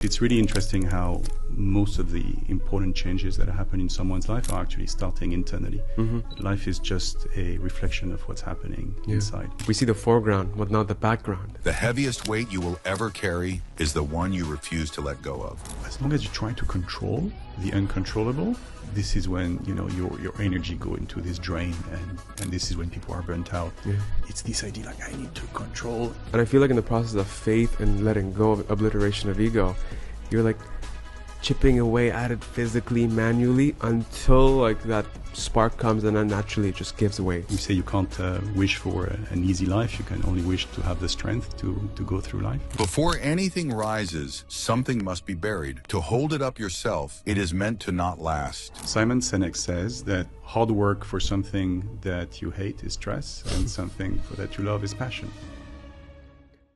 It's really interesting how most of the important changes that happen in someone's life are actually starting internally. Life is just a reflection of what's happening inside. We see the foreground, but not the background. The heaviest weight you will ever carry is the one you refuse to let go of. As long as you try to control the uncontrollable, this is when your energy go into this drain, and this is when people are burnt out. It's this idea like, I need to control. And I feel like in the process of faith and letting go of obliteration of ego, you're like chipping away at it physically, manually, until like that spark comes, and then naturally it just gives away. We say you can't wish for an easy life. You can only wish to have the strength to go through life. Before anything rises, something must be buried. To hold it up yourself, it is meant to not last. Simon Sinek says that hard work for something that you hate is stress, and something that you love is passion.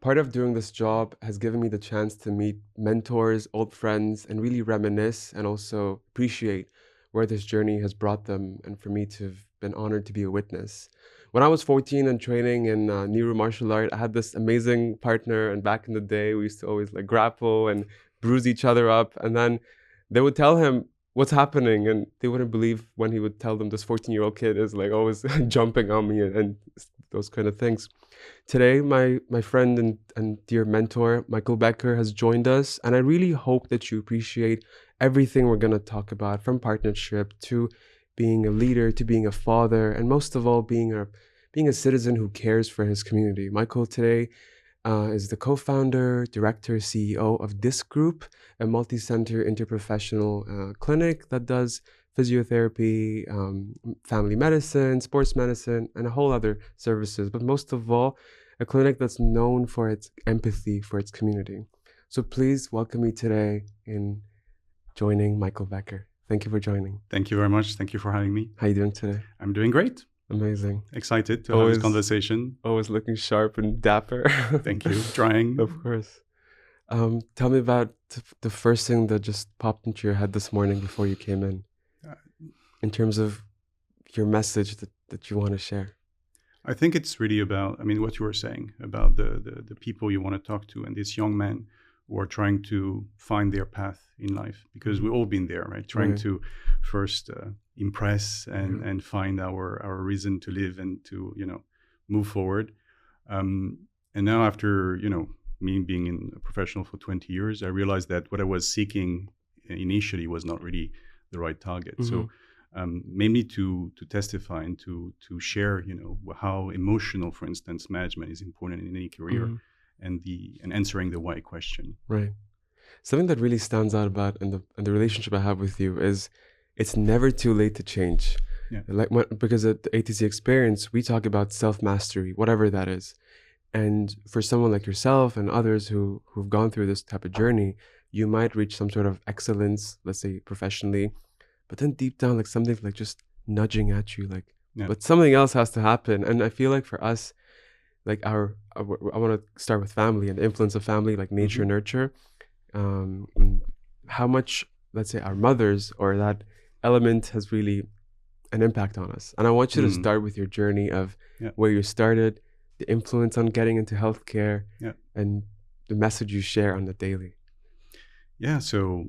Part of doing this job has given me the chance to meet mentors, old friends, and really reminisce and also appreciate where this journey has brought them, and for me to have been honored to be a witness. When I was 14 and training in Niru martial art, I had this amazing partner, and back in the day, we used to always like grapple and bruise each other up, and then they would tell him what's happening, and they wouldn't believe when he would tell them this 14-year-old kid is like always jumping on me and those kind of things. Today, my friend and dear mentor, Michael Becker, has joined us, and I really hope that you appreciate everything we're going to talk about, from partnership to being a leader to being a father, and most of all, being a citizen who cares for his community. Michael today is the co-founder, director, CEO of this group, a multi-center interprofessional clinic that does physiotherapy, family medicine, sports medicine, and a whole other services. But most of all, a clinic that's known for its empathy for its community. So please welcome me today in joining Michael Becker. Thank you for joining. Thank you very much. Thank you for having me. How are you doing today? I'm doing great. Amazing. Excited to have this conversation. Always looking sharp and dapper. Thank you. Trying. Of course. Tell me about the first thing that just popped into your head this morning before you came in terms of your message that you want to share. I think it's really about, what you were saying about the people you want to talk to, and this young man who are trying to find their path in life, because we've all been there, right? Trying to first impress and find our reason to live and to, move forward. And now after, me being in a professional for 20 years, I realized that what I was seeking initially was not really the right target. So mainly to testify and to share, how emotional, for instance, management is important in any career, and answering the why question. Right. Something that really stands out about in the relationship I have with you is it's never too late to change. Yeah. Because at the ATC experience, we talk about self-mastery, whatever that is. And for someone like yourself and others who've gone through this type of journey, you might reach some sort of excellence, let's say professionally, but then deep down, like something like just nudging at you, but something else has to happen. And I feel like for us, like I want to start with family and the influence of family, like nature, nurture, and how much, let's say, our mothers or that element has really an impact on us. And I want you to start with your journey of where you started, the influence on getting into healthcare, and the message you share on the daily. Yeah, so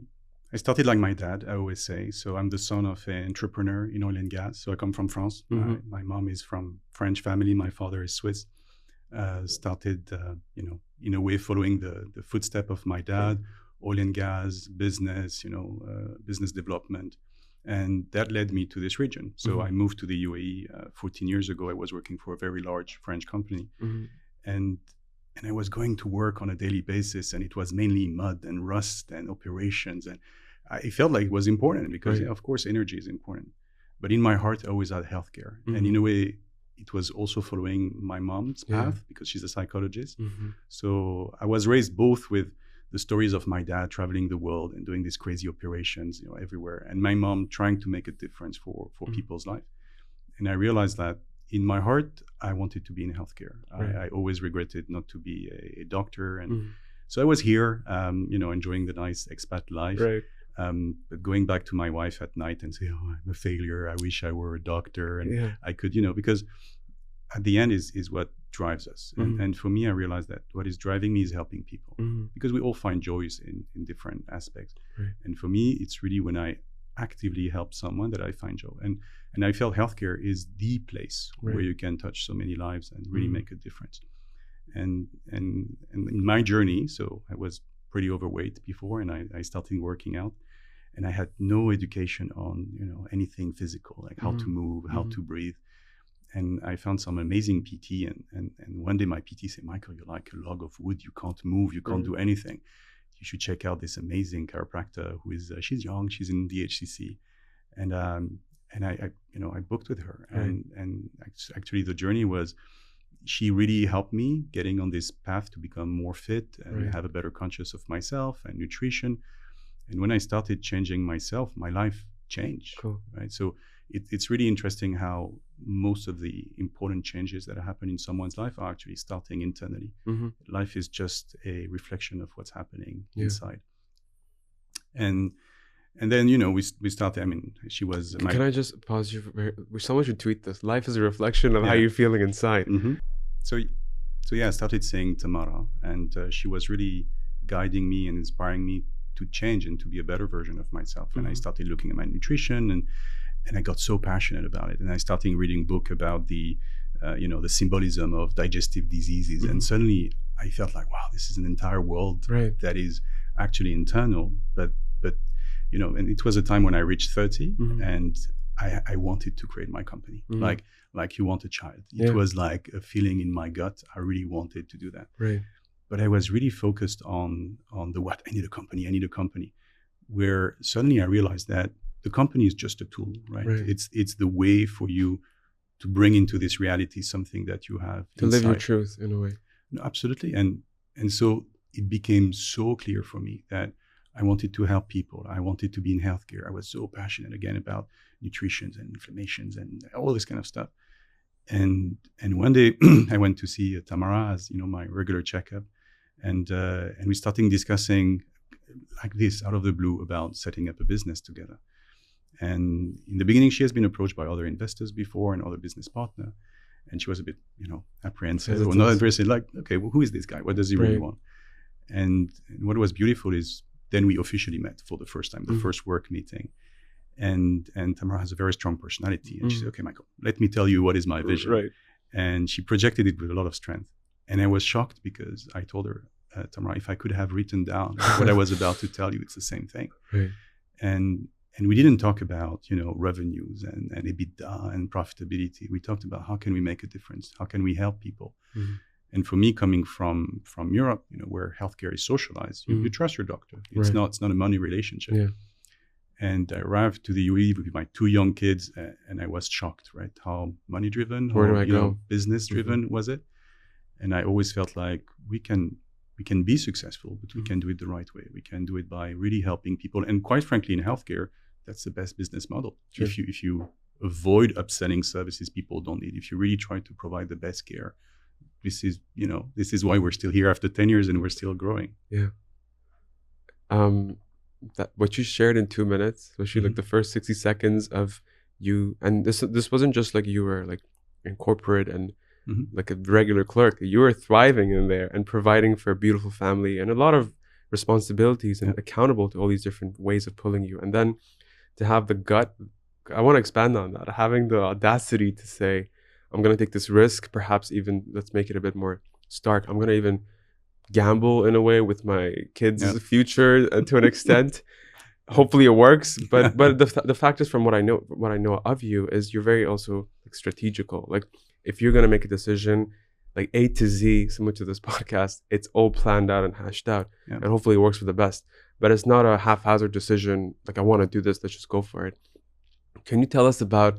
I started like my dad, I always say. So I'm the son of an entrepreneur in oil and gas. So I come from France. My mom is from French family. My father is Swiss. Started, in a way following the footstep of my dad, oil and gas, business, business development. And that led me to this region. So I moved to the UAE 14 years ago. I was working for a very large French company. And I was going to work on a daily basis, and it was mainly mud and rust and operations. And I felt like it was important because, of course, energy is important. But in my heart, I always had healthcare. And in a way, it was also following my mom's path because she's a psychologist. So I was raised both with the stories of my dad traveling the world and doing these crazy operations, everywhere, and my mom trying to make a difference for people's life. And I realized that in my heart, I wanted to be in healthcare. I always regretted not to be a doctor. And so I was here, enjoying the nice expat life. But going back to my wife at night and say, oh, I'm a failure. I wish I were a doctor. And I could, because at the end is what drives us. And for me, I realized that what is driving me is helping people, because we all find joys in different aspects. Right. And for me, it's really when I actively help someone that I find joy. And I felt healthcare is the place where you can touch so many lives and really make a difference. And in my journey, so I was pretty overweight before, and I started working out, and I had no education on anything physical, like how to move, how to breathe. And I found some amazing PT, and one day my PT said, "Michael, you're like a log of wood. You can't move. You can't do anything. You should check out this amazing chiropractor who is she's young. She's in the HCC." And I booked with her, and actually the journey was, she really helped me getting on this path to become more fit and have a better conscious of myself and nutrition. And when I started changing myself, my life changed. Cool. Right. So it's really interesting how most of the important changes that happen in someone's life are actually starting internally. Life is just a reflection of what's happening inside. And then, we started, I mean, she was... Can I just pause you? Someone should tweet this. Life is a reflection of how you're feeling inside. So I started saying Tamara, and she was really guiding me and inspiring me to change and to be a better version of myself. And I started looking at my nutrition, and I got so passionate about it. And I started reading a book about the symbolism of digestive diseases. And suddenly I felt like, wow, this is an entire world that is actually internal. But and it was a time when I reached 30, and I wanted to create my company, like you want a child. It was like a feeling in my gut. I really wanted to do that. Right. But I was really focused on the what. I need a company. Where suddenly I realized that the company is just a tool, right? It's the way for you to bring into this reality something that you have to live your truth in a way. No, absolutely. And so it became so clear for me that I wanted to help people. I wanted to be in healthcare. I was so passionate again about nutrition and inflammations and all this kind of stuff. And one day I went to see Tamara as my regular checkup, and we started discussing like this out of the blue about setting up a business together. And in the beginning, she has been approached by other investors before and other business partner, and she was a bit apprehensive or not interested. Like, okay, well, who is this guy? What does he really want? And what was beautiful is then we officially met for the first time, the first work meeting. And Tamara has a very strong personality. And she said, okay, Michael, let me tell you what is my vision. Right. And she projected it with a lot of strength. And I was shocked because I told her, Tamara, if I could have written down what I was about to tell you, it's the same thing. Right. And we didn't talk about, revenues and EBITDA and profitability. We talked about how can we make a difference? How can we help people? And for me, coming from Europe, where healthcare is socialized, you trust your doctor. It's not a money relationship. Yeah. And I arrived to the UAE with my 2 young kids, and I was shocked, right? How money-driven, how business-driven was it? And I always felt like we can be successful, but we can do it the right way. We can do it by really helping people. And quite frankly, in healthcare, that's the best business model. Sure. If you avoid upselling services people don't need, if you really try to provide the best care, this is why we're still here after 10 years and we're still growing. Yeah. That what you shared in 2 minutes, especially like the first 60 seconds of you, and this wasn't just like you were like in corporate and like a regular clerk. You were thriving in there and providing for a beautiful family and a lot of responsibilities and accountable to all these different ways of pulling you. And then to have the gut, I want to expand on that, having the audacity to say, I'm going to take this risk, perhaps even, let's make it a bit more stark, I'm going to even gamble in a way with my kids' future to an extent. Hopefully it works, but the fact is, from what I know of you, is you're very also like strategical. Like if you're going to make a decision, like A to Z, similar to this podcast, it's all planned out and hashed out, and hopefully it works for the best. But it's not a haphazard decision, like I want to do this, let's just go for it. Can you tell us about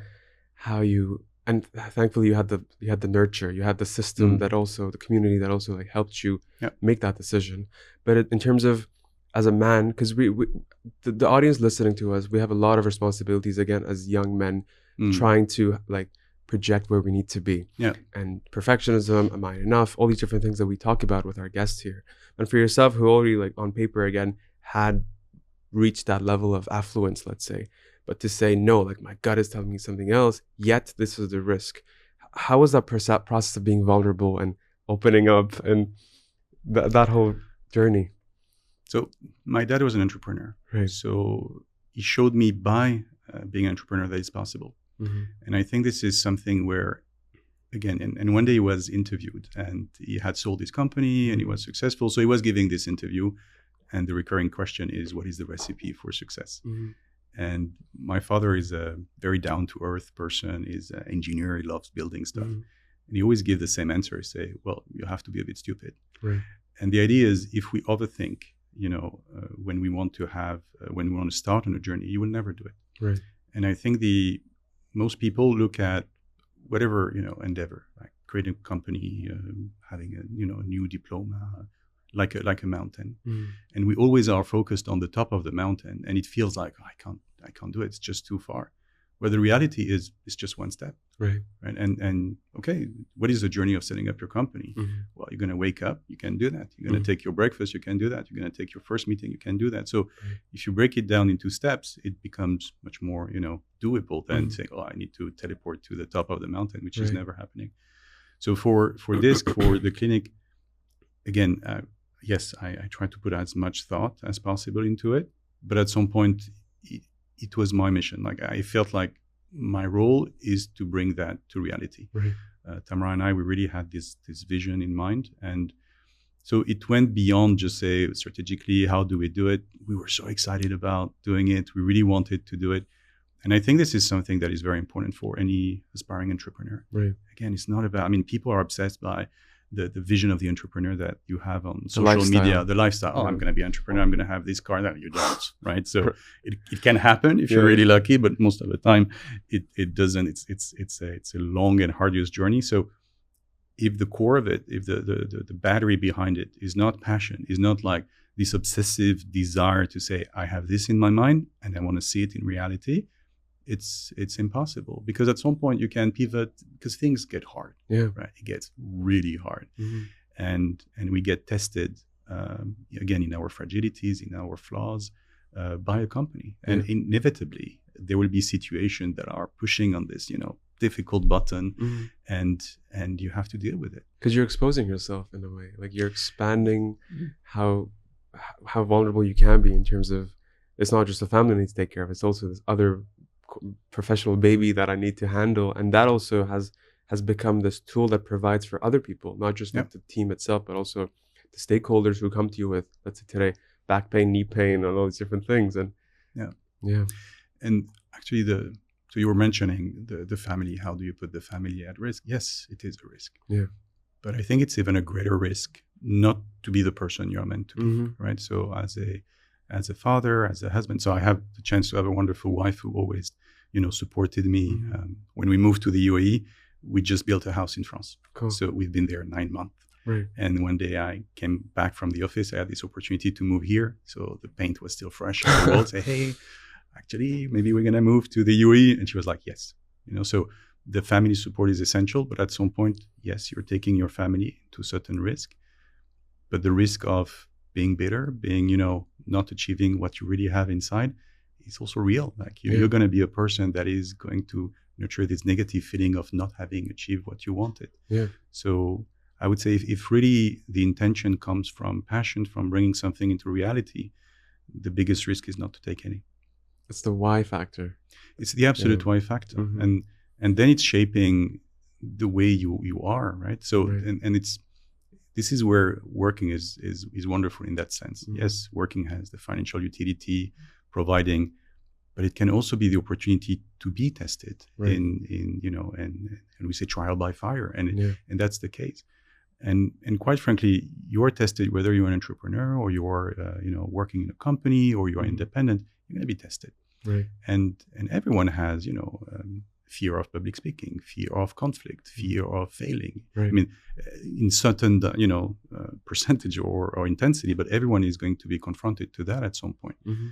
how you, and thankfully you had the nurture, you had the system that also, the community that also like helped you make that decision. But in terms of, as a man, because the audience listening to us, we have a lot of responsibilities again as young men, trying to like project where we need to be. And perfectionism, am I enough? All these different things that we talk about with our guests here. And for yourself, who already like on paper again had reached that level of affluence, let's say, but to say no, like my gut is telling me something else, yet this is the risk. how was that process of being vulnerable and opening up and that whole journey? So my dad was an entrepreneur. Right. So he showed me by being an entrepreneur that it's possible. Mm-hmm. And I think this is something where, again, and one day he was interviewed and he had sold his company and he was successful. So he was giving this interview and the recurring question is, what is the recipe for success? Mm-hmm. And my father is a very down-to-earth person. He's an engineer. He loves building stuff. Mm-hmm. And he always gives the same answer. He say, well, you have to be a bit stupid. Right. And the idea is if we overthink, when we want to start on a journey, you will never do it. Right. And I think most people look at whatever, endeavor, like creating a company, having a new diploma, like a mountain. Mm. And we always are focused on the top of the mountain and it feels like, I can't do it. It's just too far. Where the reality is, it's just one step. Right. And okay, what is the journey of setting up your company? Mm-hmm. Well, you're going to wake up, you can do that. You're going to take your breakfast, you can do that. You're going to take your first meeting, you can do that. So if you break it down into steps, it becomes much more, doable than saying, I need to teleport to the top of the mountain, which is never happening. So for for the clinic, again, yes, I try to put as much thought as possible into it. But at some point, it was my mission. Like I felt like my role is to bring that to reality. Right. Tamara and I, we really had this vision in mind. And so it went beyond just say strategically, how do we do it? We were so excited about doing it. We really wanted to do it. And I think this is something that is very important for any aspiring entrepreneur. Right. Again, it's not about, people are obsessed by the vision of the entrepreneur that you have on social media, the lifestyle. Oh, I'm going to be an entrepreneur. I'm going to have this car. That you don't, right? So it can happen if you're really lucky, but most of the time it doesn't. It's a long and arduous journey. So if the core of it, if the battery behind it is not passion, is not like this obsessive desire to say, I have this in my mind and I want to see it in reality, it's impossible, because at some point you can pivot because things get hard. Yeah. Right. It gets really hard. Mm-hmm. And we get tested again in our fragilities, in our flaws by a company. And inevitably there will be situations that are pushing on this, difficult button, and you have to deal with it. Because you're exposing yourself in a way. Like you're expanding how vulnerable you can be in terms of, it's not just the family I need to take care of, it's also this other professional baby that I need to handle. And that also has become this tool that provides for other people, not just like the team itself, but also the stakeholders who come to you with, let's say today, back pain, knee pain, and all these different things. And and actually so you were mentioning the family. How do you put the family at risk? Yes, it is a risk. Yeah. But I think it's even a greater risk not to be the person you're meant to be, right? So as a father, as a husband, so I have the chance to have a wonderful wife who always, supported me. When we moved to the UAE, we just built a house in France. Cool. So we've been there 9 months. Right. And one day I came back from the office. I had this opportunity to move here. So the paint was still fresh on the wall. Say, hey, actually, maybe we're going to move to the UAE. And she was like, yes. So the family support is essential. But at some point, yes, you're taking your family to certain risk. But the risk of being bitter, being, not achieving what you really have inside, is also real. Like you're going to be a person that is going to nurture this negative feeling of not having achieved what you wanted. Yeah. So I would say if really the intention comes from passion, from bringing something into reality, the biggest risk is not to take any. It's the why factor. It's the absolute why factor. Mm-hmm. And then it's shaping the way you are, right? So, and this is where working is wonderful in that sense. Mm-hmm. Yes, working has the financial utility, providing, but it can also be the opportunity to be tested in and we say trial by fire, and that's the case. And quite frankly, you're tested whether you're an entrepreneur or you're working in a company or you're independent. You're going to be tested, right? And everyone has fear of public speaking, fear of conflict, fear of failing. Right. I mean, in certain percentage or intensity, but everyone is going to be confronted to that at some point. Mm-hmm.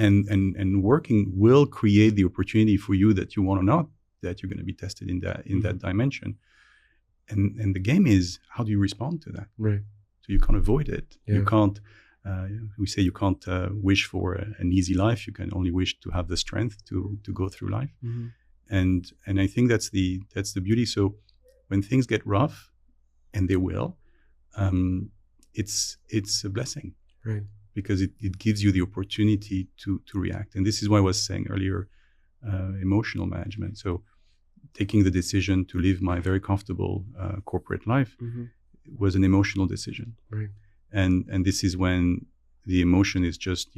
And working will create the opportunity for you that you want or not, that you're going to be tested in that dimension. And the game is, how do you respond to that? Right. So you can't avoid it. Yeah. You can't. We say you can't wish for an easy life. You can only wish to have the strength to go through life. Mm-hmm. And I think that's the beauty. So when things get rough, and they will, it's a blessing, Right. because it gives you the opportunity to react. And this is why I was saying earlier, emotional management. So taking the decision to live my very comfortable corporate life was an emotional decision. Right. And this is when the emotion is just,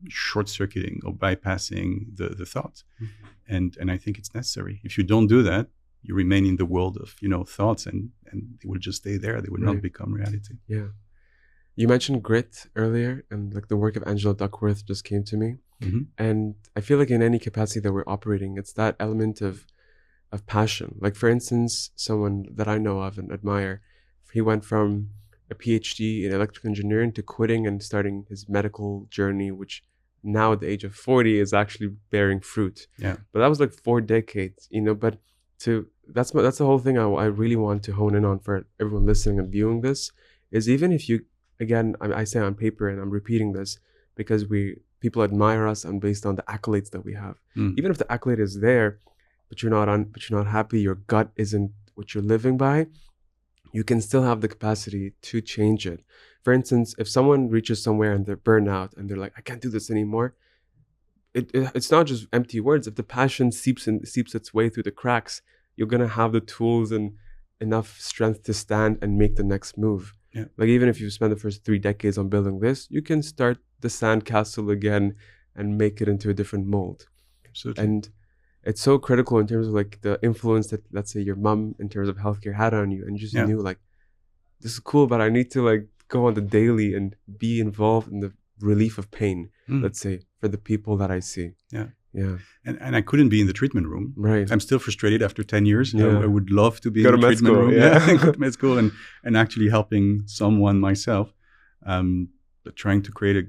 short-circuiting or bypassing the thought. And I think it's necessary. If you don't do that, you remain in the world of, thoughts, and they will just stay there. They will not become reality. Yeah. You mentioned grit earlier, and like the work of Angela Duckworth just came to me. And I feel like in any capacity that we're operating, it's that element of passion. Like, for instance, someone that I know of and admire, he went from a PhD in electrical engineering to quitting and starting his medical journey, which now at the age of 40 is actually bearing fruit. Yeah. But that was like 4 decades, but that's the whole thing I really want to hone in on for everyone listening and viewing this, is even if you, again, I say on paper, and I'm repeating this because people admire us and based on the accolades that we have. Even if the accolade is there, but you're not happy, your gut isn't what you're living by, you can still have the capacity to change it. For instance, if someone reaches somewhere and they're burnout and they're like, I can't do this anymore, it's not just empty words. If the passion seeps its way through the cracks, you're going to have the tools and enough strength to stand and make the next move. Yeah. Like, even if you spend the first 3 decades on building this, you can start the sandcastle again and make it into a different mold. Absolutely. And it's so critical in terms of like the influence that, let's say, your mom in terms of healthcare had on you, and you just knew like, this is cool, but I need to like go on the daily and be involved in the relief of pain, let's say, for the people that I see. Yeah. Yeah. And I couldn't be in the treatment room. Right. I'm still frustrated after 10 years. Yeah. I would love to be Go in to the med treatment school, room. yeah. Go to med school and actually helping someone myself. But trying to create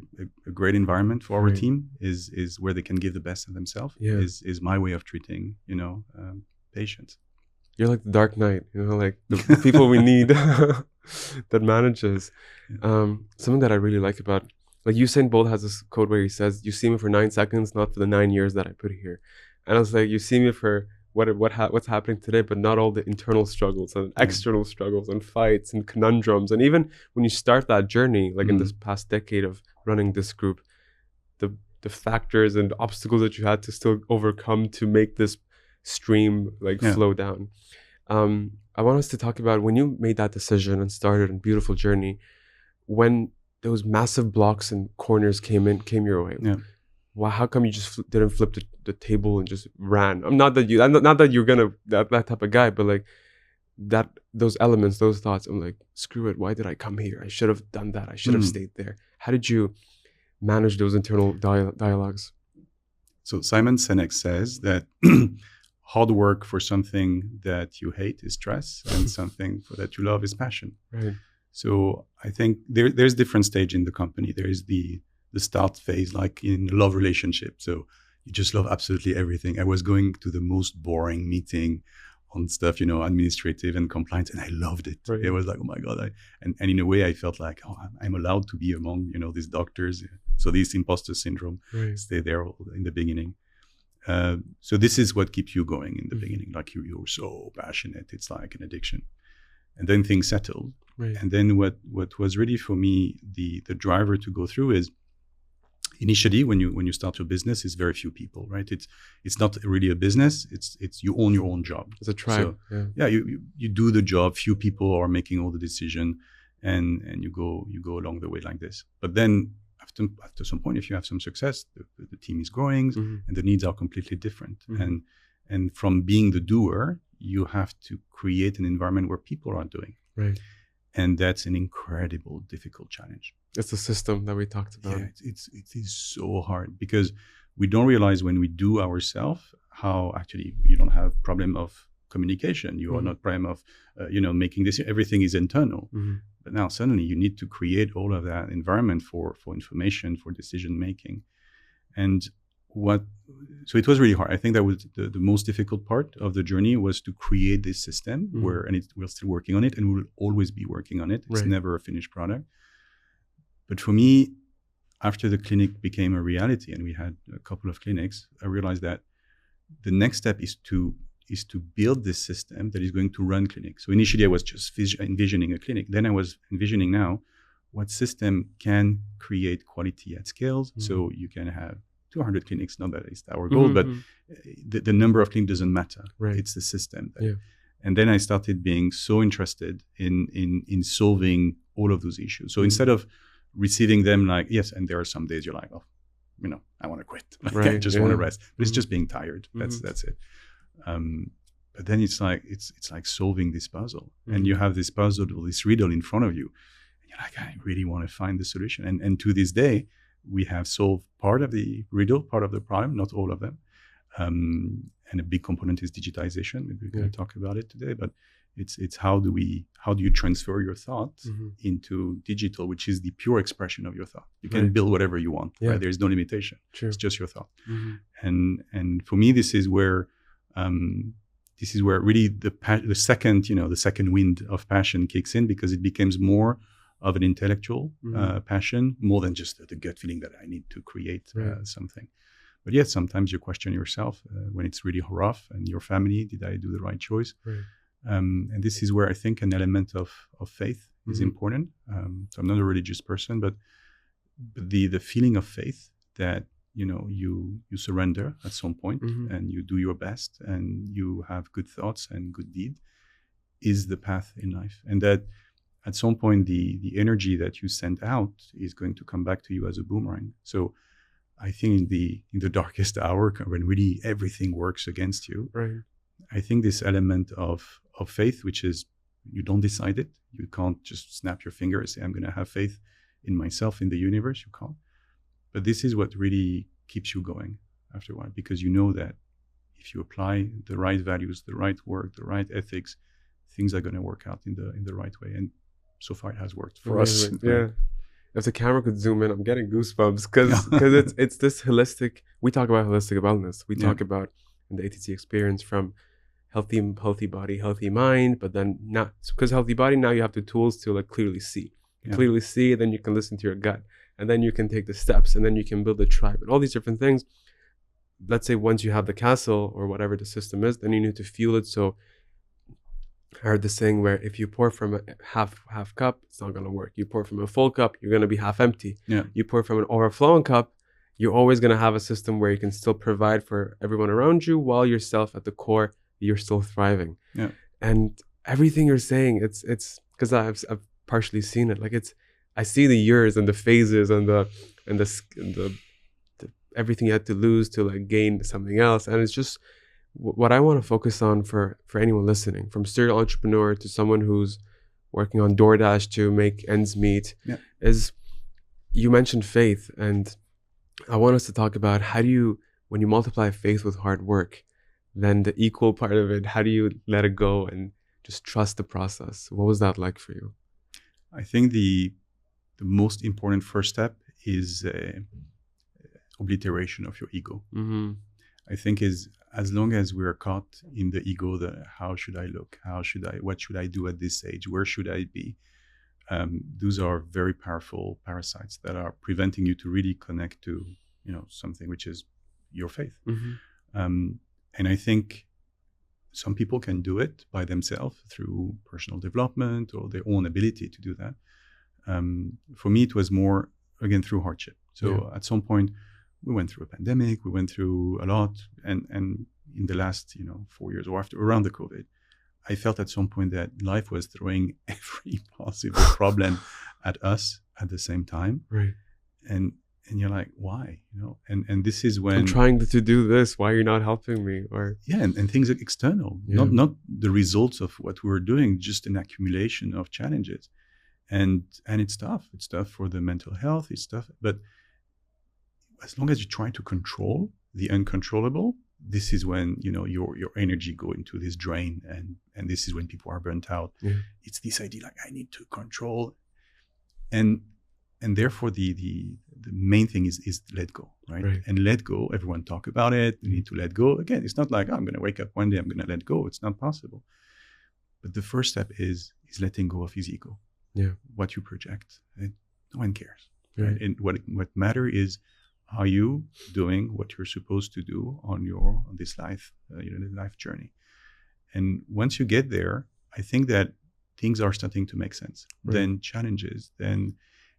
a great environment for our team is where they can give the best of themselves. Is my way of treating, patients. You're like the Dark Knight, like the people we need that manages. Something that I really like about, like, Usain Bolt has this quote where he says, "You see me for 9 seconds, not for the 9 years that I put here." And I was like, you see me for what's happening today, but not all the internal struggles and external struggles and fights and conundrums. And even when you start that journey, like in this past decade of running this group, the factors and obstacles that you had to still overcome to make this stream flow down. I want us to talk about when you made that decision and started a beautiful journey, when those massive blocks and corners came your way. Yeah. Well, how come you just didn't flip the table and just ran? I'm not that you're gonna that type of guy, but like those elements, those thoughts. I'm like, screw it. Why did I come here? I should have done that. I should have stayed there. How did you manage those internal dialogues? So Simon Sinek says that hard work for something that you hate is stress, and something that you love is passion. Right. So I think there's different stage in the company. There is the start phase, like in a love relationship. So you just love absolutely everything. I was going to the most boring meeting on stuff, administrative and compliance, and I loved it. Right. It was like, oh my God. And in a way I felt like, oh, I'm allowed to be among, these doctors. So this imposter syndrome stay there in the beginning. So this is what keeps you going in the beginning. Like you're so passionate. It's like an addiction. And then things settled. Right. And then what was really for me the driver to go through is, initially when you start your business, it's very few people, right? It's not really a business. It's you own your own job. It's a tribe. So, you do the job. Few people are making all the decision, and you go along the way like this. But then after some point, if you have some success, the team is growing, and the needs are completely different. And from being the doer, you have to create an environment where people are doing. Right. And that's an incredible, difficult challenge. It's the system that we talked about. Yeah, it is so hard, because we don't realize when we do ourselves how actually you don't have problem of communication. You are not problem of making this. Everything is internal. But now suddenly you need to create all of that environment for information, for decision making, and so it was really hard. I think that was the most difficult part of the journey, was to create this system we're still working on it, and we will always be working on it. It's never a finished product. But for me, after the clinic became a reality and we had a couple of clinics, I realized that the next step is to build this system that is going to run clinics. So initially I was just envisioning a clinic. Then I was envisioning now what system can create quality at scales. So you can have 200 clinics, not that is our goal, but the number of clinics doesn't matter. Right. It's the system. Yeah. And then I started being so interested in solving all of those issues. So instead of receiving them like, yes, and there are some days you're like, oh, I want to quit. Like, I just want to rest. But it's just being tired. That's it. But then it's like solving this puzzle. And you have this puzzle or this riddle in front of you. And you're like, I really want to find the solution. And to this day, we have solved part of the riddle, part of the problem, not all of them. And a big component is digitization. Maybe we're going to talk about it today, but it's how do you transfer your thoughts into digital, which is the pure expression of your thought. You can build whatever you want, right? There's no limitation. True. It's just your thought. And for me, this is where really the second wind of passion kicks in, because it becomes more of an intellectual passion, more than just the gut feeling that I need to create something. But yes, sometimes you question yourself when it's really rough, and your family, did I do the right choice? Right. And this is where I think an element of faith is important. So I'm not a religious person, but the feeling of faith that you surrender at some point and you do your best and you have good thoughts and good deed is the path in life, and that at some point the energy that you send out is going to come back to you as a boomerang. So I think in the darkest hour, when really everything works against you, I think this element of faith, which is you don't decide it, you can't just snap your finger and say, I'm going to have faith in myself, in the universe. You can't. But this is what really keeps you going after a while, because you know that if you apply the right values, the right work, the right ethics, things are going to work out in the right way. And so far it has worked for us. Yeah. If the camera could zoom in, I'm getting goosebumps because it's this holistic. We talk about holistic wellness. We talk about in the ATC experience from healthy body, healthy mind, but then not because healthy body, now you have the tools to like clearly see. Clearly see, then you can listen to your gut, and then you can take the steps, and then you can build a tribe and all these different things. Let's say once you have the castle or whatever the system is, then you need to fuel it. So I heard this saying where if you pour from a half cup, it's not going to work. You pour from a full cup, you're going to be half empty. Yeah. You pour from an overflowing cup, you're always going to have a system where you can still provide for everyone around you while yourself at the core, you're still thriving. Yeah. And everything you're saying, it's because I've partially seen it. Like I see the years and the phases and the everything you had to lose to like gain something else. And it's just what I want to focus on for anyone listening, from serial entrepreneur to someone who's working on DoorDash to make ends meet, is you mentioned faith. And I want us to talk about when you multiply faith with hard work, then the equal part of it, how do you let it go and just trust the process? What was that like for you? I think the most important first step is obliteration of your ego. I think as long as we're caught in the ego, how should I look? What should I do at this age? Where should I be? Those are very powerful parasites that are preventing you to really connect to, something which is your faith. And I think some people can do it by themselves through personal development or their own ability to do that. For me, it was more, again, through hardship. So at some point, we went through a pandemic, we went through a lot. And in the last, 4 years or around the COVID, I felt at some point that life was throwing every possible problem at us at the same time. Right. And you're like, why? And this is when I'm trying to do this. Why are you not helping me? Or and things are external, not the results of what we were doing, just an accumulation of challenges. And it's tough. It's tough for the mental health. It's tough. But as long as you try to control the uncontrollable, this is when your energy go into this drain, and this is when people are burnt out. It's this idea like I need to control, and therefore the main thing is let go, right? And let go. Everyone talk about it. You need to let go. Again, it's not like I'm going to wake up one day, I'm going to let go. It's not possible. But the first step is letting go of his ego. What you project, no one cares. Right? And what matter is Are you doing what you're supposed to do on this life, life journey? And once you get there, I think that things are starting to make sense. Right. Then challenges, then,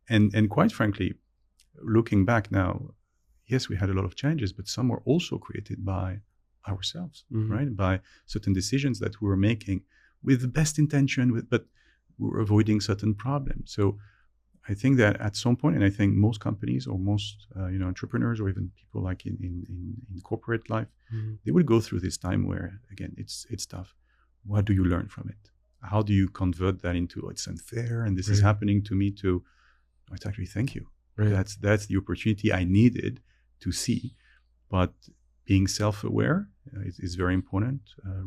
and quite frankly, looking back now, yes, we had a lot of challenges, but some were also created by ourselves, right? By certain decisions that we were making with the best intention, but we were avoiding certain problems. So I think that at some point, and I think most companies or most entrepreneurs or even people like in corporate life, they will go through this time where, again, it's tough. What do you learn from it? How do you convert that into it's unfair and this is happening to me to, it's actually thank you. Right. That's the opportunity I needed to see. But being self-aware is very important.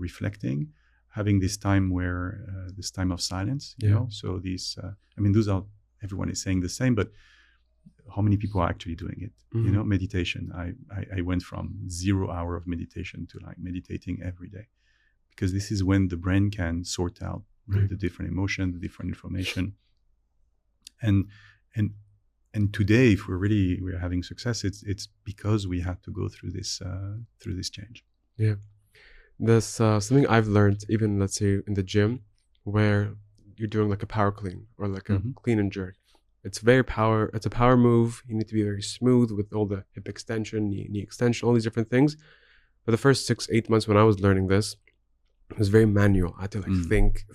Reflecting, having this time where this time of silence. You know, so these. Those are. Everyone is saying the same, but how many people are actually doing it? You know, meditation. I went from 0 hour of meditation to like meditating every day, because this is when the brain can sort out the different emotions, the different information, and today, if we're having success, it's because we had to go through this change. Yeah, there's something I've learned, even let's say in the gym, where you're doing like a power clean or like a clean and jerk. It's a power move. You need to be very smooth with all the hip extension, knee extension, all these different things. But the first 6-8 months when I was learning this, it was very manual. I had to think,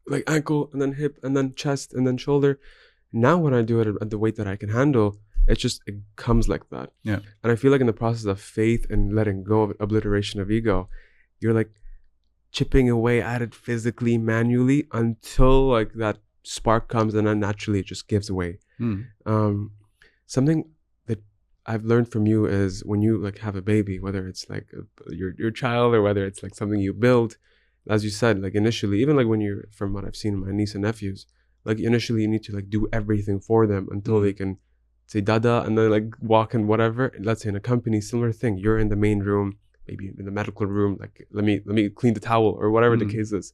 like ankle and then hip and then chest and then shoulder. Now when I do it at the weight that I can handle, it comes like that. Yeah. And I feel like in the process of faith and letting go of obliteration of ego, you're like chipping away at it physically, manually, until like that spark comes, and then naturally it just gives away. Something that I've learned from you is when you like have a baby, whether it's like your child or whether it's like something you build, as you said, like initially, even like when you're, from what I've seen in my niece and nephews, like initially you need to like do everything for them until they can say dada and then like walk and whatever. Let's say in a company, similar thing. You're in the main room, maybe in the medical room, like let me clean the towel or whatever the case is.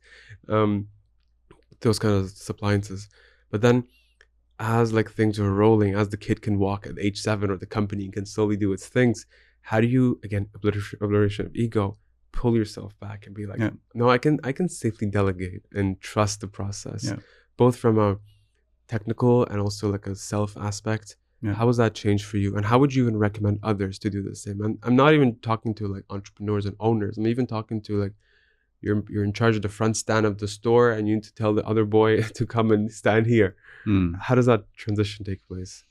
Those kind of appliances. But then as like things are rolling, as the kid can walk at age 7 or the company can slowly do its things, how do you, again, obliteration of ego, pull yourself back and be like, no, I can safely delegate and trust the process, both from a technical and also like a self aspect. How has that changed for you? And how would you even recommend others to do the same? And I'm not even talking to like entrepreneurs and owners. I'm even talking to like, you're in charge of the front stand of the store and you need to tell the other boy to come and stand here. How does that transition take place?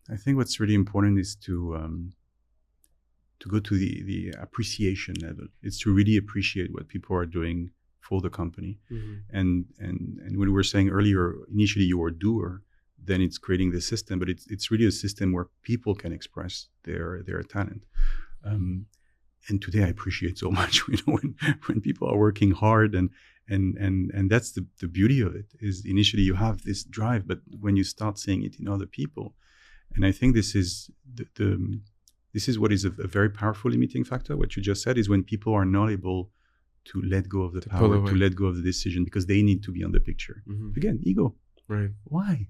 I think what's really important is to go to the appreciation level. It's to really appreciate what people are doing for the company. And when we were saying earlier, initially you were a doer, then it's creating the system, but it's really a system where people can express their talent. And today I appreciate so much, when people are working hard, and that's the beauty of it, is initially you have this drive, but when you start seeing it in other people, and I think this is this is what is a very powerful limiting factor. What you just said is when people are not able to let go of the power, to let go of the decision, because they need to be on the picture. Again, ego. Right? Why?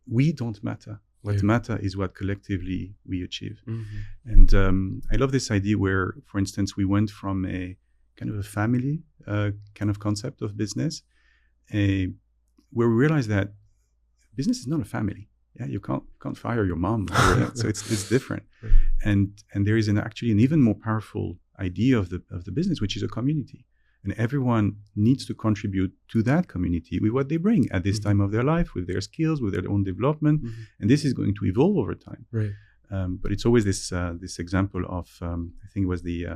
We don't matter. What matter is what collectively we achieve. And I love this idea where, for instance, we went from a kind of a family kind of concept of business, where we realized that business is not a family. Yeah, you can't fire your mom. So it's different. And there is actually an even more powerful idea of the business, which is a community. And everyone needs to contribute to that community with what they bring at this time of their life, with their skills, with their own development. And this is going to evolve over time. Right. But it's always this example of, I think it was the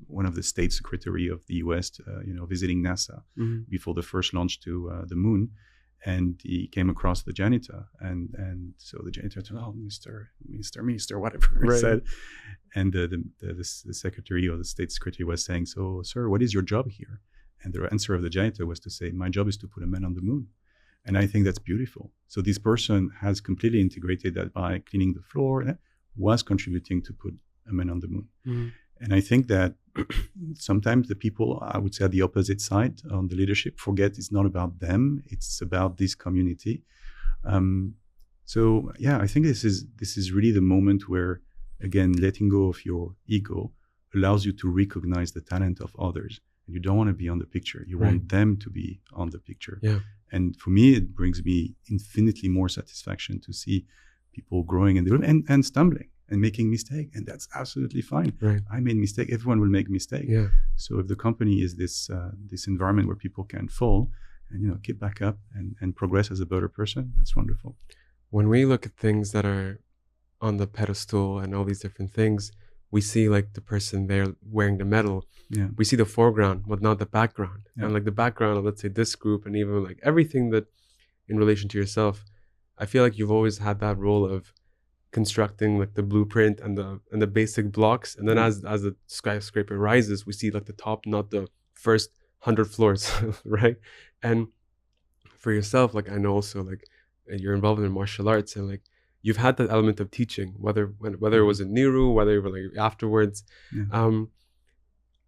one of the state secretary of the US, visiting NASA before the first launch to the moon. And he came across the janitor, and so the janitor said, "Oh, Mister, whatever," he said. And the secretary or the state secretary was saying, "So, sir, what is your job here?" And the answer of the janitor was to say, "My job is to put a man on the moon." And I think that's beautiful. So this person has completely integrated that by cleaning the floor, was contributing to put a man on the moon. And I think that sometimes the people, I would say, at the opposite side on the leadership, forget it's not about them, it's about this community. So yeah, I think this is really the moment where, again, letting go of your ego allows you to recognize the talent of others. You don't want to be on the picture. You want them to be on the picture. Yeah. And for me, it brings me infinitely more satisfaction to see people growing and stumbling and making mistakes. And that's absolutely fine. Right. I made mistake. Everyone will make mistake. Yeah. So if the company is this environment where people can fall and get back up and progress as a better person, that's wonderful. When we look at things that are on the pedestal and all these different things, we see like the person there wearing the medal. Yeah. We see the foreground, but not the background. Yeah. And like the background of, let's say, this group, and even like everything that in relation to yourself, I feel like you've always had that role of constructing like the blueprint and the basic blocks. And then as the skyscraper rises, we see like the top, not the first 100 floors, right? And for yourself, like I know also like you're involved in martial arts, and like you've had that element of teaching, whether it was in Niru, whether it was like afterwards. Yeah.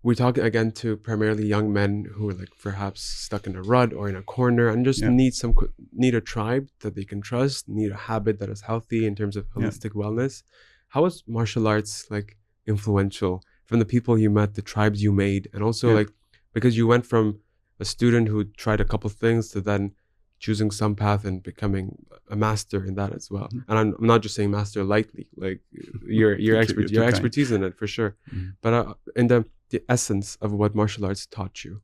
We're talking again to primarily young men who are like perhaps stuck in a rut or in a corner and just need a tribe that they can trust, need a habit that is healthy in terms of holistic wellness. How was martial arts like influential from the people you met, the tribes you made, and also like because you went from a student who tried a couple things to then choosing some path and becoming a master in that as well. And I'm not just saying master lightly, like your expertise in it for sure. But in the essence of what martial arts taught you.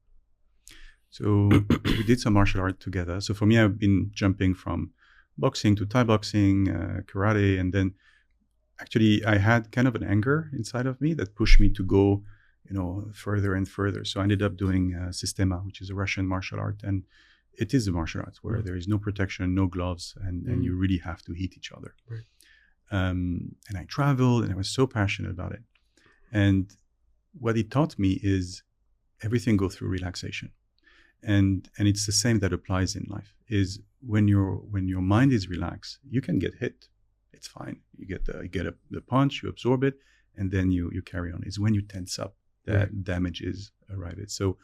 So we did some martial art together. So for me, I've been jumping from boxing to Thai boxing, karate, and then actually I had kind of an anger inside of me that pushed me to go, further and further. So I ended up doing Sistema, which is a Russian martial art, and it is a martial arts where there is no protection, no gloves, and you really have to hit each other. Right. And I traveled, and I was so passionate about it. And what it taught me is everything go through relaxation, and it's the same that applies in life. Is when your mind is relaxed, you can get hit. It's fine. You get the punch, you absorb it, and then you carry on. It's when you tense up that damage is arrived. So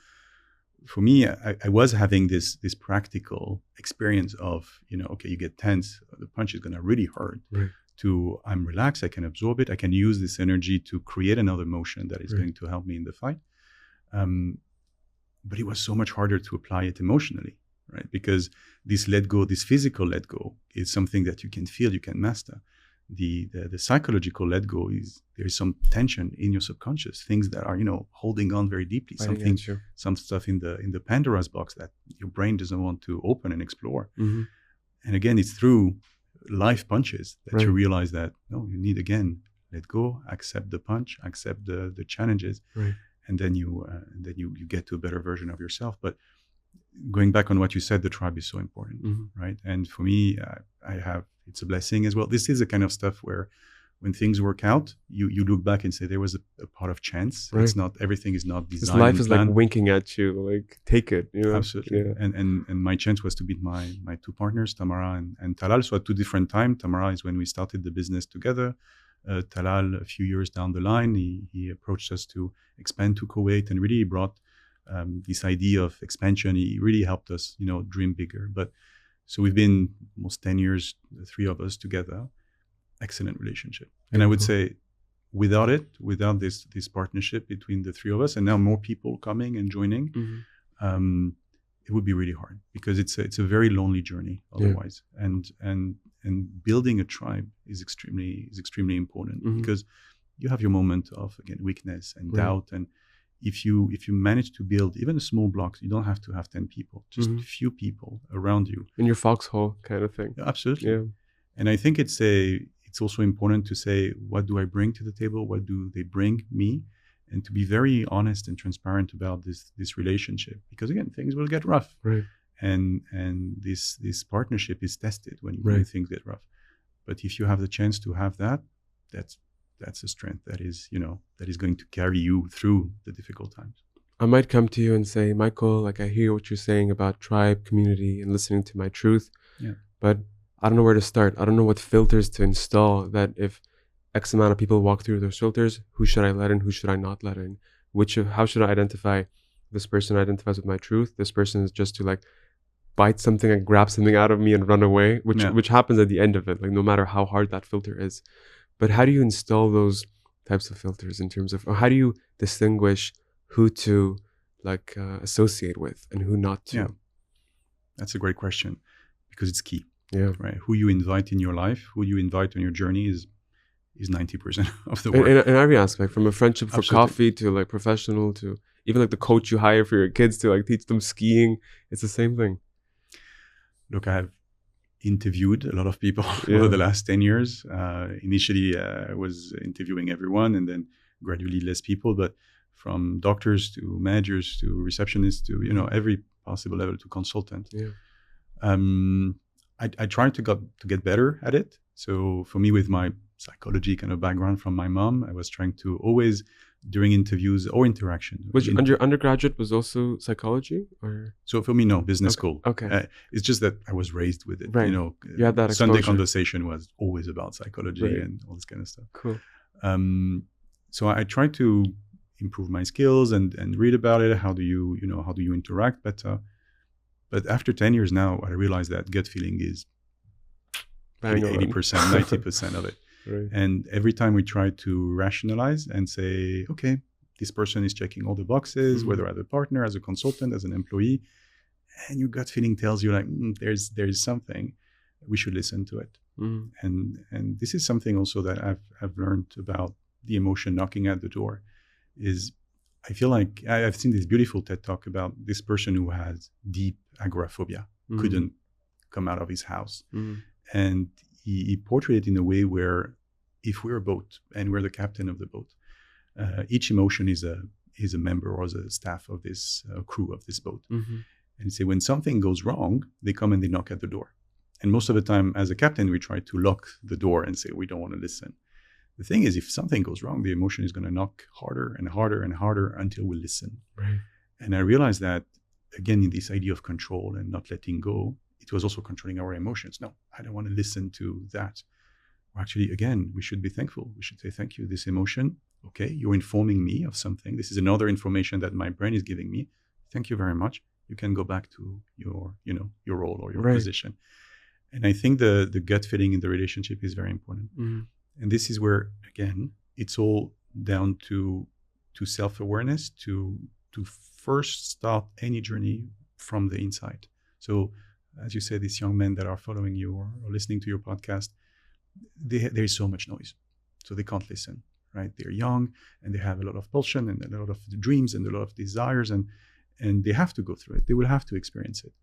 for me, I was having this practical experience of, okay, you get tense, the punch is going to really hurt. Right. To I'm relaxed, I can absorb it, I can use this energy to create another motion that is going to help me in the fight. But it was so much harder to apply it emotionally, right? Because this let go, this physical let go, is something that you can feel, you can master. The psychological let go is there is some tension in your subconscious, things that are holding on very deeply, some stuff in the Pandora's box that your brain doesn't want to open and explore. And again, it's through life punches that you realize that you need, again, let go, accept the punch, accept the challenges, and then you get to a better version of yourself. But going back on what you said, the tribe is so important, right? And for me, it's a blessing as well. This is the kind of stuff where when things work out, you look back and say there was a part of chance. It's not, everything is not designed. Life is like winking at you, like take it. Absolutely. Yeah. And my chance was to meet my two partners, Tamara and Talal. So at two different times. Tamara is when we started the business together. Talal, a few years down the line, he approached us to expand to Kuwait and really brought this idea of expansion. He really helped us, dream bigger. But so we've been almost 10 years, the three of us together. Excellent relationship. And I would say without this partnership between the three of us, and now more people coming and joining, it would be really hard because it's a very lonely journey otherwise. And building a tribe is extremely important because you have your moment of, again, weakness and doubt. And if you manage to build even a small block, you don't have to have 10 people, just a few people around you. In your foxhole kind of thing. Yeah, absolutely. Yeah. And I think it's also important to say, what do I bring to the table? What do they bring me? And to be very honest and transparent about this relationship, because again, things will get rough, and this partnership is tested when things get rough. But if you have the chance to have that's a strength that is going to carry you through the difficult times. I might come to you and say, Michael, like I hear what you're saying about tribe, community, and listening to my truth, but I don't know where to start. I don't know what filters to install, that if X amount of people walk through those filters, who should I let in? Who should I not let in? How should I identify this person identifies with my truth? This person is just to like bite something and grab something out of me and run away, Yeah. which happens at the end of it, like no matter how hard that filter is. But how do you install those types of filters in terms of, or how do you distinguish who to like associate with and who not to? Yeah. That's a great question because it's key, Yeah. right? Who you invite in your life, who you invite on your journey is 90% of the work. In every aspect, from a friendship for Absolutely. coffee to like professional to even like the coach you hire for your kids to like teach them skiing. It's the same thing. Look, I have interviewed a lot of people Yeah. over the last 10 years. Initially, I was interviewing everyone and then gradually less people, but from doctors to managers to receptionists to, every possible level to consultant. Yeah. I tried to get better at it. So for me, with my psychology kind of background from my mom, I was trying to always, during interviews or interaction. Which your undergraduate was also psychology, or? So for me, no, business school. Okay. It's just that I was raised with it. Right. You had that Sunday exposure. conversation was always about psychology Right. and all this kind of stuff. Cool. So I tried to improve my skills and read about it. How do you interact better? But after 10 years now, I realized that gut feeling is 80%, 90% of it. Right. And every time we try to rationalize and say, okay, this person is checking all the boxes, Mhm. whether as a partner, as a consultant, as an employee, and your gut feeling tells you like, there's something, we should listen to it. Mhm. And this is something also that I've learned about the emotion knocking at the door. Is I feel like I've seen this beautiful TED talk about this person who has deep agoraphobia, Mhm. couldn't come out of his house. Mhm. And he portrayed it in a way where if we're a boat and we're the captain of the boat, each emotion is a member or is a staff of this crew of this boat. Mhm. And say when something goes wrong, they come and they knock at the door. And most of the time, as a captain, we try to lock the door and say we don't want to listen. The thing is, if something goes wrong, the emotion is going to knock harder and harder and harder until we listen. Right. And I realized that, again, in this idea of control and not letting go, it was also controlling our emotions. No, I don't want to listen to that. Actually, again, we should be thankful. We should say, thank you, this emotion. Okay, you're informing me of something. This is another information that my brain is giving me. Thank you very much. You can go back to your role or your Right. position. And I think the gut feeling in the relationship is very important. Mhm. And this is where, again, it's all down to self-awareness, to first start any journey from the inside. So, as you said, these young men that are following you or listening to your podcast, there is so much noise. So they can't listen, right? They're young and they have a lot of pulsion and a lot of dreams and a lot of desires, and they have to go through it. They will have to experience it.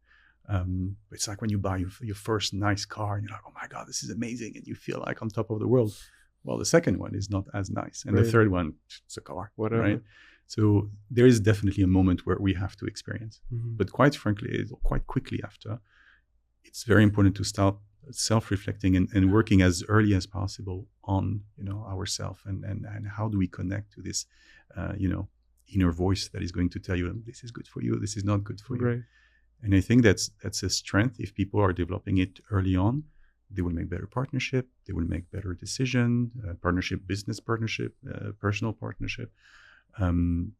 It's like when you buy your first nice car and you're like, oh my God, this is amazing. And you feel like on top of the world. Well, the second one is not as nice. And Right. the third one, it's a car, Whatever. right? So there is definitely a moment where we have to experience. Mhm. But quite frankly, quite quickly after, it's very important to start self-reflecting and working as early as possible on, ourselves and how do we connect to this, inner voice that is going to tell you, this is good for you, this is not good for you. Right. And I think that's a strength. If people are developing it early on, they will make better partnership. They will make better decision, partnership, business partnership, personal partnership. And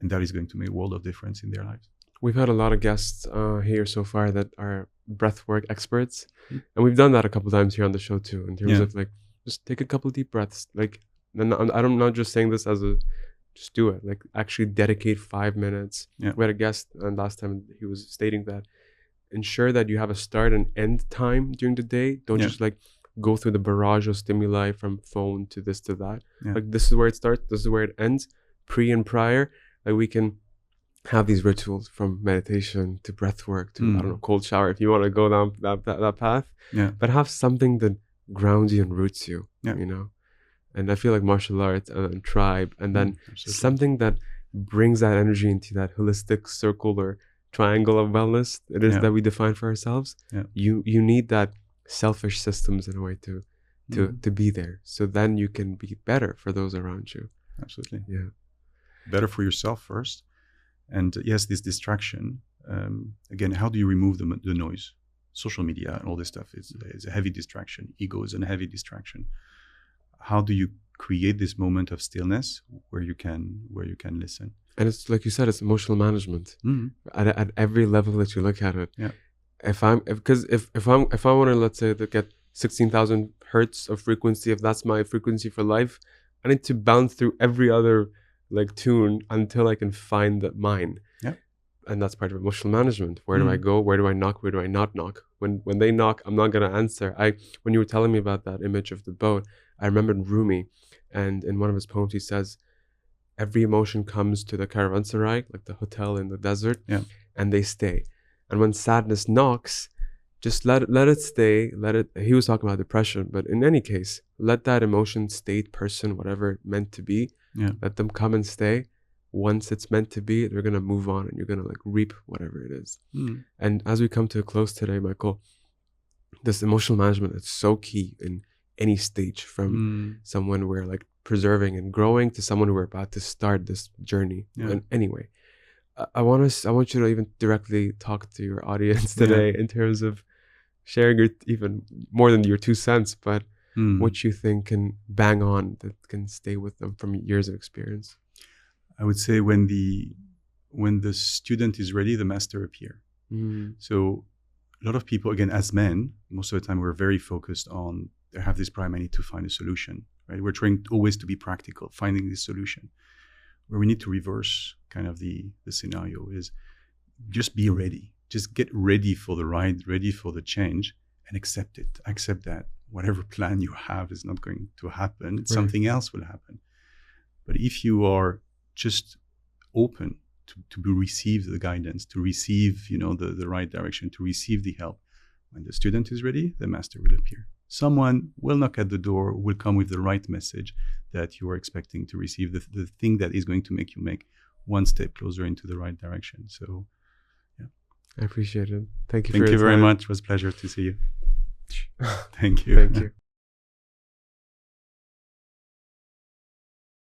that is going to make a world of difference in their lives. We've had a lot of guests here so far that are breathwork experts. Mhm. And we've done that a couple times here on the show too, in terms Yeah. of like, just take a couple deep breaths. Like, and I'm not just saying this as just do it. Like, actually dedicate 5 minutes. Yeah. We had a guest, and last time he was stating that ensure that you have a start and end time during the day. Don't Yeah. just like go through the barrage of stimuli from phone to this to that. Yeah. Like, this is where it starts, this is where it ends. Pre and prior, like we can have these rituals from meditation to breath work to, I don't know, cold shower if you want to go down that path. Yeah. But have something that grounds you and roots you, Yeah. And I feel like martial arts and tribe, and then Absolutely. something that brings that energy into that holistic circle or triangle of wellness it is Yeah. that we define for ourselves. Yeah. You need that selfish systems in a way to Mhm. to be there, so then you can be better for those around you. Absolutely. Yeah. Better for yourself first. And yes, this distraction, again, how do you remove the noise? Social media and all this stuff is a heavy distraction. Ego is a heavy distraction. How do you create this moment of stillness where you can listen? And it's like you said, it's emotional management Mhm. at every level that you look at it. Yeah. if I want to, let's say, to get 16,000 hertz of frequency, if that's my frequency for life, I need to bounce through every other like tune until I can find that mine. Yeah. And that's part of emotional management. Where do I go? Where do I knock? Where do I not knock? When they knock, I'm not gonna answer. When you were telling me about that image of the boat, I remembered Rumi, and in one of his poems he says, every emotion comes to the caravanserai, like the hotel in the desert, and they stay. And when sadness knocks, just let it stay. He was talking about depression, but in any case, let that emotion, state, person, whatever it meant to be, let them come and stay. Once it's meant to be, they're gonna move on, and you're gonna like reap whatever it is. And as we come to a close today, Michael, this emotional management is so key in any stage, from someone we're like preserving and growing to someone we're about to start this journey. And anyway, I want you to even directly talk to your audience today in terms of sharing your, even more than your 2 cents, but what you think can bang on that can stay with them from years of experience. I would say when the student is ready, the master appear. So a lot of people, again, as men, most of the time we're very focused on, they have this prime, I need to find a solution, right? We're trying always to be practical, finding this solution. Where we need to reverse kind of the scenario is just be ready. Just get ready for the ride, ready for the change, and accept it. Accept that whatever plan you have is not going to happen. Right. Something else will happen. But if you are just open to receive the guidance, to receive, the right direction, to receive the help, when the student is ready, the master will appear. Someone will knock at the door, will come with the right message that you are expecting to receive, the thing that is going to make you make one step closer into the right direction. So, yeah. I appreciate it. Thank you very much. It was a pleasure to see you. Thank you. Thank you.